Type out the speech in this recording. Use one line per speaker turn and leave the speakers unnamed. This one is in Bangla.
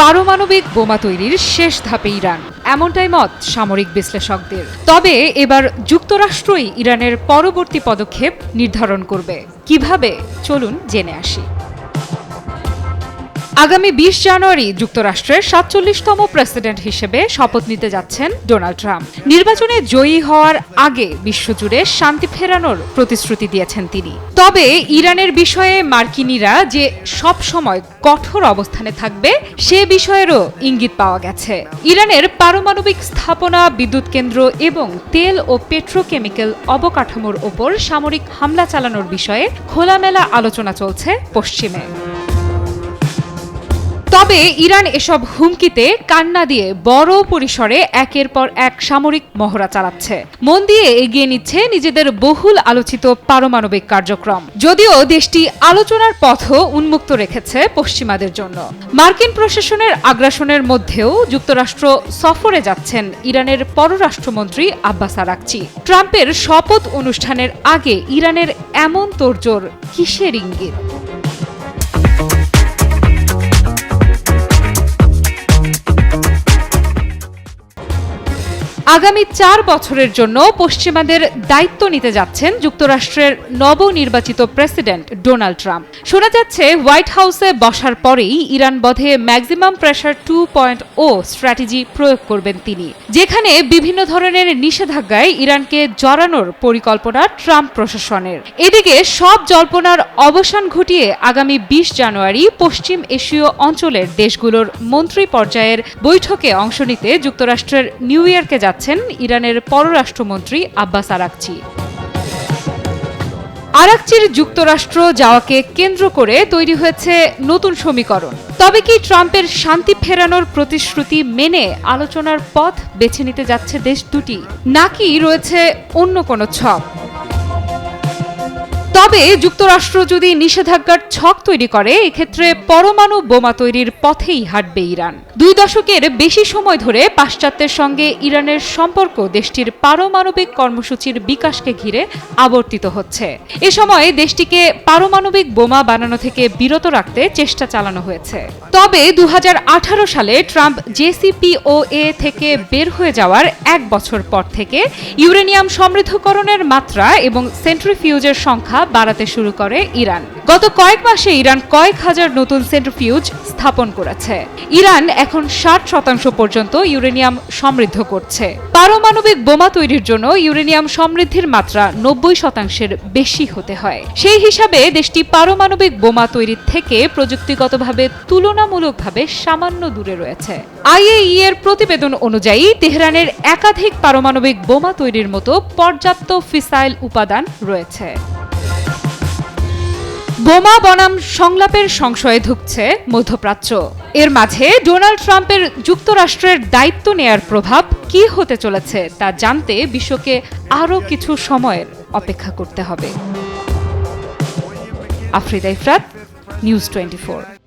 পারমাণবিক বোমা তৈরির শেষ ধাপে ইরান, এমনটাই মত সামরিক বিশ্লেষকদের। তবে এবার যুক্তরাষ্ট্রই ইরানের পরবর্তী পদক্ষেপ নির্ধারণ করবে। কিভাবে, চলুন জেনে আসি। আগামী ২০ জানুয়ারি যুক্তরাষ্ট্রের ৪৭তম প্রেসিডেন্ট হিসেবে শপথ নিতে যাচ্ছেন ডোনাল্ড ট্রাম্প। নির্বাচনে জয়ী হওয়ার আগে বিশ্বজুড়ে শান্তি ফেরানোর প্রতিশ্রুতি দিয়েছেন তিনি। তবে ইরানের বিষয়ে মার্কিনিরা যে সব সময় কঠোর অবস্থানে থাকবে সে বিষয়েরও ইঙ্গিত পাওয়া গেছে। ইরানের পারমাণবিক স্থাপনা, বিদ্যুৎ কেন্দ্র এবং তেল ও পেট্রোকেমিক্যাল অবকাঠামোর ওপর সামরিক হামলা চালানোর বিষয়ে খোলামেলা আলোচনা চলছে পশ্চিমে। তবে ইরান এসব হুমকিতে কান্না দিয়ে বড় পরিসরে একের পর এক সামরিক মহড়া চালাচ্ছে, মন দিয়ে এগিয়ে নিচ্ছে নিজেদের বহুল আলোচিত পারমাণবিক কার্যক্রম। যদিও দেশটি আলোচনার পথও উন্মুক্ত রেখেছে পশ্চিমাদের জন্য। মার্কিন প্রশাসনের আগ্রাসনের মধ্যেও যুক্তরাষ্ট্র সফরে যাচ্ছেন ইরানের পররাষ্ট্রমন্ত্রী আব্বাস আরাকচি। ট্রাম্পের শপথ অনুষ্ঠানের আগে ইরানের এমন তোড়জোড় কিসের ইঙ্গিত? আগামী ৪ বছরের জন্য পশ্চিমাদের দায়িত্ব নিতে যাচ্ছেন যুক্তরাষ্ট্রের নবনির্বাচিত প্রেসিডেন্ট ডোনাল্ড ট্রাম্প। শোনা যাচ্ছে হোয়াইট হাউসে বসার পরেই ইরান বধে ম্যাক্সিমাম প্রেসার 2.0 স্ট্র্যাটেজি প্রয়োগ করবেন তিনি, যেখানে বিভিন্ন ধরনের নিষেধাজ্ঞায় ইরানকে জড়ানোর পরিকল্পনা ট্রাম্প প্রশাসনের। এদিকে সব জল্পনার অবসান ঘটিয়ে আগামী ২০ জানুয়ারি পশ্চিম এশীয় অঞ্চলের দেশগুলোর মন্ত্রী পর্যায়ের বৈঠকে অংশ নিতে যুক্তরাষ্ট্রের নিউ ইয়র্কে যাচ্ছেন ইরানের পররাষ্ট্রমন্ত্রী আব্বাস আরাকচি। আরাকচির যুক্তরাষ্ট্র যাওয়াকে কেন্দ্র করে তৈরি হয়েছে নতুন সমীকরণ। তবে কি ট্রাম্পের শান্তি ফেরানোর প্রতিশ্রুতি মেনে আলোচনার পথ বেছে নিতে যাচ্ছে দেশ দুটি, নাকি রয়েছে অন্য কোনো ছক? তবে যুক্তরাষ্ট্র যদি নিষেধাজ্ঞার ছক তৈরি করে, এক্ষেত্রে পরমাণু বোমা তৈরির পথেই হাঁটবে ইরান। ২ দশকের বেশি সময় ধরে পাশ্চাত্যের সঙ্গে ইরানের সম্পর্ক দেশটির পারমাণবিক কর্মসূচির বিকাশকে ঘিরে আবর্তিত হচ্ছে। এ সময় দেশটিকে পারমাণবিক বোমা বানানো থেকে বিরত রাখতে চেষ্টা চালানো হয়েছে। তবে ২০১৮ সালে ট্রাম্প জেসিপিওএ থেকে বের হয়ে যাওয়ার ১ বছর পর থেকে ইউরেনিয়াম সমৃদ্ধকরণের মাত্রা এবং সেন্ট্রিফিউজের সংখ্যা বাড়াতে শুরু করে ইরান। গত কয়েক মাসে ইরান কয়েক হাজার নতুন সেন্ট্রিফিউজ স্থাপন করেছে। ইরান এখন ৬০% পর্যন্ত ইউরেনিয়াম সমৃদ্ধ করছে। পারমাণবিক বোমা তৈরির জন্য ইউরেনিয়াম সমৃদ্ধির মাত্রা ৯০% বেশি হতে হয়। সেই হিসাবে দেশটি পারমাণবিক বোমা তৈরি থেকে প্রযুক্তিগতভাবে তুলনামূলকভাবে সামান্য দূরে রয়েছে। আইএইই এর প্রতিবেদন অনুযায়ী তেহরানের একাধিক পারমাণবিক বোমা তৈরির মতো পর্যাপ্ত ফিসাইল উপাদান রয়েছে। বোমা বনাম সংলাপের সংশয়ে ধুঁকছে মধ্যপ্রাচ্য। এর মাঝে ডোনাল্ড ট্রাম্পের যুক্তরাষ্ট্রের দায়িত্ব নেয়ার প্রভাব কি হতে চলেছে তা জানতে বিশ্বকে আরও কিছু সময়ের অপেক্ষা করতে হবে। আফরিদা ইফরাত, নিউজ 24।